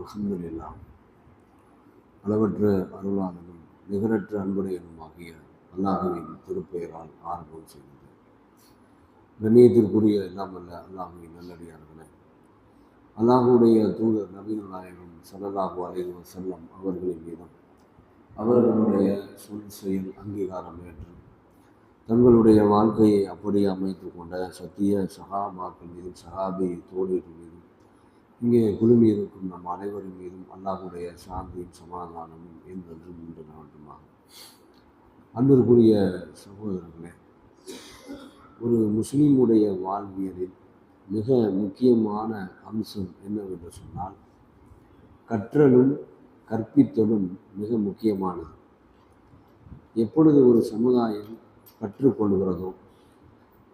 அல்ஹம்துலில்லாஹ். அளவற்ற அருளாளனும் நிகரற்ற அன்புடையனும் ஆகிய அல்லாஹுவின் திருப்பெயரால் ஆரம்பம் செய்கிறது. கண்ணியத்திற்குரிய எல்லாம் அல்ல அல்லாஹுவின் நல்லடியார்களே, அல்லாஹுடைய தூதர் நபிகள் நாயகம் ஸல்லல்லாஹு அலைஹி வஸல்லம் அவர்களின் மீதும் அவர்களுடைய சொல் செயல் அங்கீகாரம் ஏற்று தங்களுடைய வாழ்க்கையை அப்படியே அமைத்து கொண்ட சத்திய சஹாபாக்கள் மீதும் சஹாபி தோழிகள் மீதும் இங்கே குழுமி இருக்கும் நம் அனைவரின் மீதும் அல்லாஹுடைய சாந்தியும் சமாதானமும் என்றென்றும் இன்று நாட்டுமாக. அன்பிற்குரிய சகோதரர்களே, ஒரு முஸ்லீமுடைய வாழ்வியலில் மிக முக்கியமான அம்சம் என்னவென்று சொன்னால், கற்றலும் கற்பித்தலும் மிக முக்கியமானது. எப்பொழுது ஒரு சமுதாயம் கற்றுக்கொள்கிறதோ,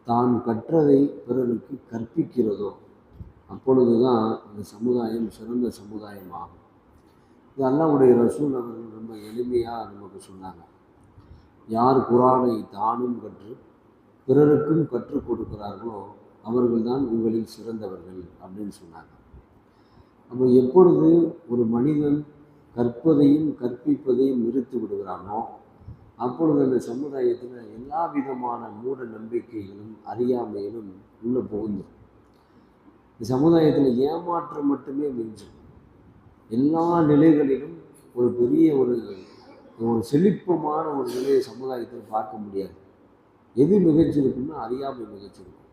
தான் கற்றதை பிறருக்கு கற்பிக்கிறதோ, அப்பொழுதுதான் அந்த சமுதாயம் சிறந்த சமுதாயமாகும். இது அல்லாஹ்வுடைய ரசூல் அவர்கள் ரொம்ப எளிமையாக நமக்கு சொன்னாங்க. யார் குர்ஆனை தானும் கற்று பிறருக்கும் கற்றுக் கொடுக்கிறார்களோ அவர்கள்தான் உங்களில் சிறந்தவர்கள் அப்படின்னு சொன்னாங்க. அப்போ எப்பொழுது ஒரு மனிதன் கற்பதையும் கற்பிப்பதையும் நிறுத்தி விடுகிறானோ, அப்பொழுது அந்த சமுதாயத்தில் எல்லா விதமான மூட நம்பிக்கைகளும் அறியாமையிலும் உள்ள புகுந்துடும். இந்த சமுதாயத்தில் ஏமாற்றம் மட்டுமே மிஞ்சும். எல்லா நிலைகளிலும் ஒரு பெரிய ஒரு செழிப்பமான ஒரு நிலையை சமுதாயத்தில் பார்க்க முடியாது. எது மிகச்சிருக்குன்னா அறியாமை மிகச்சிருக்கும்.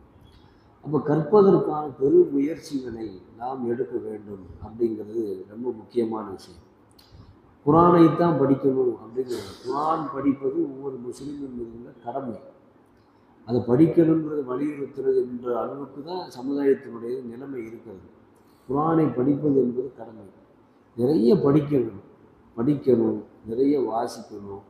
அப்போ கற்பதற்கான பெரும் முயற்சிகளை நாம் எடுக்க வேண்டும் அப்படிங்கிறது ரொம்ப முக்கியமான விஷயம். குர்ஆனைத்தான் படிக்கணும் அப்படிங்கிறது. குர்ஆன் படிப்பது ஒவ்வொரு முஸ்லீமின் மீது உள்ள கடமை. அதை படிக்கணுங்கிறது வலியுறுத்துறது என்ற அளவுக்கு தான் சமுதாயத்தினுடைய நிலைமை இருக்கிறது. குர்ஆனை படிப்பது என்பது கடமை. நிறைய படிக்கணும், நிறைய வாசிக்கணும்,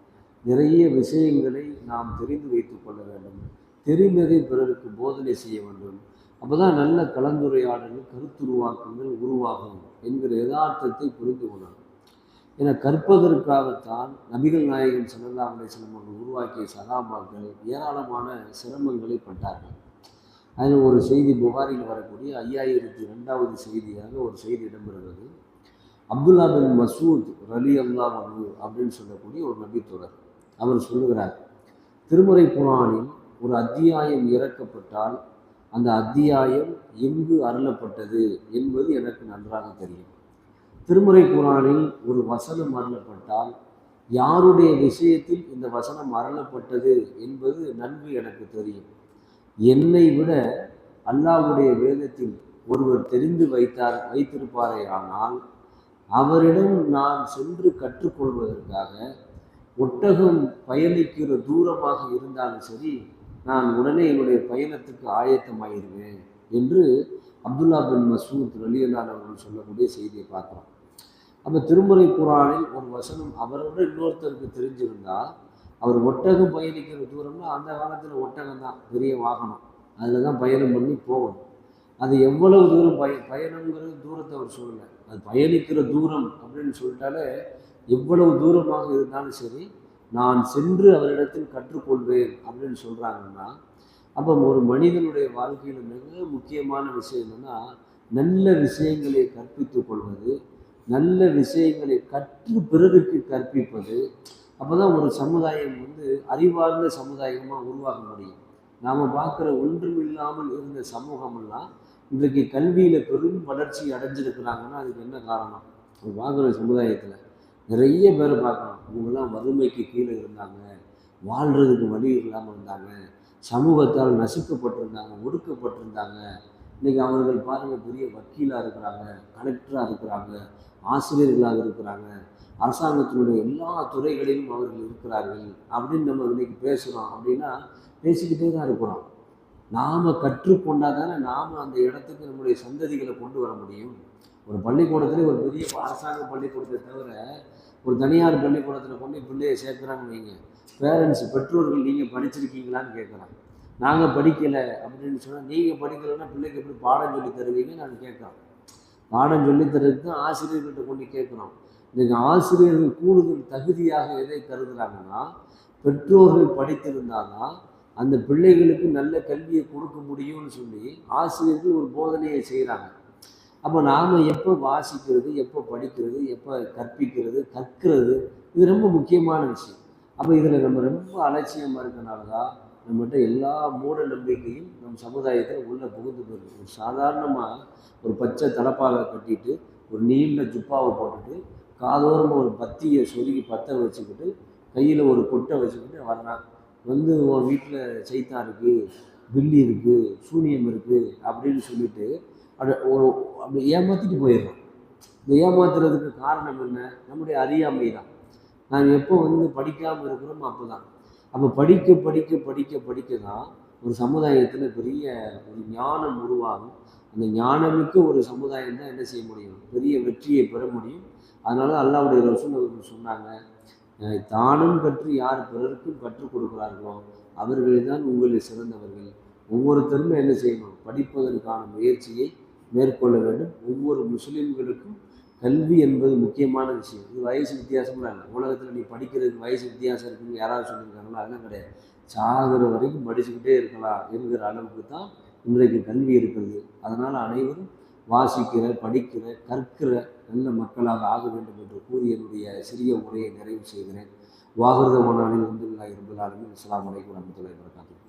நிறைய விஷயங்களை நாம் தெரிந்து வைத்து கொள்ள வேண்டும். தெரிந்ததை பிறருக்கு போதனை செய்ய வேண்டும். அப்போ தான் நல்ல கலந்துரையாடல், கருத்துருவாக்கங்கள் உருவாகும் என்கிற யதார்த்தத்தை புரிந்து கொள்ளணும். என கற்பதற்காகத்தான் நபிகள் நாயகம் ஸல்லல்லாஹு அலைஹி வஸல்லம் அவர்கள் உருவாக்கிய சஹாபாக்கள் ஏராளமான சிரமங்களை பட்டார்கள். அதில் ஒரு செய்தி புகாரில் வரக்கூடிய 5002வது செய்தியாக ஒரு செய்தி இடம்பெறுகிறது. அப்துல்லா பின் மசூத் ரலியல்லாஹு அன்ஹு அப்படின்னு சொல்லக்கூடிய ஒரு நபித்தோழர் அவர் சொல்லுகிறார், திருமறை குர்ஆனில் ஒரு அத்தியாயம் இறக்கப்பட்டால் அந்த அத்தியாயம் எங்கு அருளப்பட்டது என்பது எனக்கு நன்றாக தெரியும். திருமறை குர்ஆனில் ஒரு வசனம் அருளப்பட்டால் யாருடைய விஷயத்தில் இந்த வசனம் அருளப்பட்டது என்பது நன்கு எனக்கு தெரியும். என்னை விட அல்லாஹ்வுடைய வேதத்தில் ஒருவர் தெரிந்து வைத்திருப்பாரே ஆனால் அவரிடம் நான் சென்று கற்றுக்கொள்வதற்காக ஒட்டகம் பயணிக்கிற தூரமாக இருந்தாலும் சரி, நான் உடனே என்னுடைய பயணத்துக்கு ஆயத்தமாயிருவேன் என்று அப்துல்லா பின் மசூத் ரலியல்லாஹு அவர்கள் சொல்லக்கூடிய செய்தியை பார்க்குறோம். அப்போ திருமுறை குர்ஆனில் ஒரு வசனம் அவரோட இன்னொருத்தருக்கு தெரிஞ்சிருந்தால், அவர் ஒட்டகம் பயணிக்கிற தூரம்னா அந்த காலத்தில் ஒட்டகம் தான் பெரிய வாகனம், அதில் தான் பயணம் பண்ணி போகணும். அது எவ்வளவு தூரம் பயணங்கிறது தூரத்தை அவர் சொல்லலை. அது பயணிக்கிற தூரம் அப்படின்னு சொல்லிட்டாலே எவ்வளவு தூரமாக இருந்தாலும் சரி நான் சென்று அவரிடத்தில் கற்றுக்கொள்வேன் அப்படின்னு சொல்கிறாங்கன்னா, அப்போ ஒரு மனிதனுடைய வாழ்க்கையில் மிக முக்கியமான விஷயம் என்னென்னா, நல்ல விஷயங்களை கற்பித்து கொள்வது, நல்ல விஷயங்களை கற்று பிறருக்கு கற்பிப்பது. அப்போ தான் ஒரு சமுதாயம் அறிவார்ந்த சமுதாயமாக உருவாக முடியும். நாம் பார்க்குற ஒன்றுமில்லாமல் இருந்த சமூகமெல்லாம் இன்றைக்கு கல்வியில் பெரும் வளர்ச்சி அடைஞ்சிருக்கிறாங்கன்னா அதுக்கு என்ன காரணம்? பார்க்குற சமுதாயத்தில் நிறைய பேரை பார்க்கலாம். இவங்கெல்லாம் வறுமைக்கு கீழே இருந்தாங்க, வாழ்கிறதுக்கு வழி இல்லாமல் இருந்தாங்க, சமூகத்தால் நசுக்கப்பட்டிருந்தாங்க, ஒடுக்கப்பட்டிருந்தாங்க. இன்றைக்கி அவர்கள் பாருங்கள் பெரிய வக்கீலாக இருக்கிறாங்க, கலெக்டராக இருக்கிறாங்க, ஆசிரியர்களாக இருக்கிறாங்க, அரசாங்கத்தினுடைய எல்லா துறைகளிலும் அவர்கள் இருக்கிறார்கள் அப்படின்னு நம்ம இன்றைக்கி பேசுகிறோம். அப்படின்னா பேசிக்கிட்டே தான் இருக்கிறோம். நாம் கற்றுக்கொண்டால் தானே நாம் அந்த இடத்துக்கு நம்முடைய சந்ததிகளை கொண்டு வர முடியும். ஒரு பள்ளிக்கூடத்துலேயே ஒரு பெரிய அரசாங்க பள்ளிக்கூடத்தை தவிர ஒரு தனியார் பள்ளிக்கூடத்தில் கொண்டு பிள்ளையை சேர்க்குறாங்கன்னு வைங்க, பேரண்ட்ஸ் பெற்றோர்கள் நீங்கள் படிச்சிருக்கீங்களான்னு கேட்குறாங்க. நாங்கள் படிக்கலை அப்படின்னு சொன்னால், நீங்கள் படிக்கலைன்னா பிள்ளைக்கு எப்படி பாடம் சொல்லி தருவீங்கன்னு நாங்கள் கேட்குறோம். பாடம் சொல்லித்தரதுக்கு தான் ஆசிரியர்கள்ட்ட கொண்டு கேட்குறோம். இன்றைக்கி ஆசிரியர்கள் கூடுதல் தகுதியாக எதை கருதுகிறாங்கன்னா, பெற்றோர்கள் படித்திருந்தால்தான் அந்த பிள்ளைகளுக்கு நல்ல கல்வியை கொடுக்க முடியும்னு சொல்லி ஆசிரியர்கள் ஒரு போதனையை செய்கிறாங்க. அப்போ நாம் எப்போ வாசிக்கிறது, எப்போ படிக்கிறது, எப்போ கற்கிறது இது ரொம்ப முக்கியமான விஷயம். அப்போ இதில் நம்ம ரொம்ப அலட்சியமாக இருக்கனால தான் நம்மகிட்ட எல்லா மூட நம்பிக்கையும் நம் சமுதாயத்தில் உள்ளே புகுந்து போயிருக்கு. ஒரு சாதாரணமாக ஒரு பச்சை தலப்பாவை கட்டிட்டு ஒரு நீண்ட ஜுப்பாவை போட்டுட்டு காதோரமாக ஒரு பத்தியை சொருகி பற்ற வச்சுக்கிட்டு கையில் ஒரு கொட்டை வச்சுக்கிட்டு வர்றான். வந்து உன் வீட்டில் சைத்தா இருக்குது, பில்லி இருக்குது, சூனியம் இருக்குது அப்படின்னு சொல்லிட்டு அப்படி ஏமாற்றிட்டு போயிடுறோம். இந்த ஏமாத்துறதுக்கு காரணம் என்ன? நம்முடைய அறியாமை தான். நாம் எப்போ படிக்காமல் இருக்கிறோமோ அப்போ தான். அப்போ படிக்க தான் ஒரு சமுதாயத்தில் பெரிய ஒரு ஞானம் உருவாகும். அந்த ஞானமிக்க ஒரு சமுதாயம் தான் என்ன செய்ய முடியும்? பெரிய வெற்றியை பெற முடியும். அதனால அல்லாஹ்வுடைய ரசூல் அவர்கள் சொன்னாங்க, தானும் கற்று யார் பிறருக்கும் கற்றுக் கொடுக்கிறார்களோ அவர்களே தான் உங்களில் சிறந்தவர்கள். ஒவ்வொருத்தருமே என்ன செய்யணும்? படிப்பதற்கான முயற்சியை மேற்கொள்ள வேண்டும். ஒவ்வொரு முஸ்லீம்களுக்கும் கல்வி என்பது முக்கியமான விஷயம். இது வயசு வித்தியாசம்லாம் இல்லை. உலகத்தில் நீ படிக்கிறதுக்கு வயசு வித்தியாசம் இருக்குன்னு யாராவது சொல்லியிருக்காங்களா? அதெல்லாம் கிடையாது. சாகிற வரைக்கும் படிச்சுக்கிட்டே இருக்கலாம் என்கிற அளவுக்கு தான் இன்றைக்கு கல்வி இருக்கிறது. அதனால் அனைவரும் வாசிக்கிற, படிக்கிற, கற்கிற நல்ல மக்களாக ஆக வேண்டும் என்று கூறி என்னுடைய சிறிய உரையை நிறைவு செய்கிறேன். வாகுறுத மனாலில் அல்ஹம்துலில்லாஹி ரப்பில் ஆலமீன். அஸ்ஸலாமு அலைக்கும் வரஹ்மத்துல்லாஹி வபரகாத்துஹு.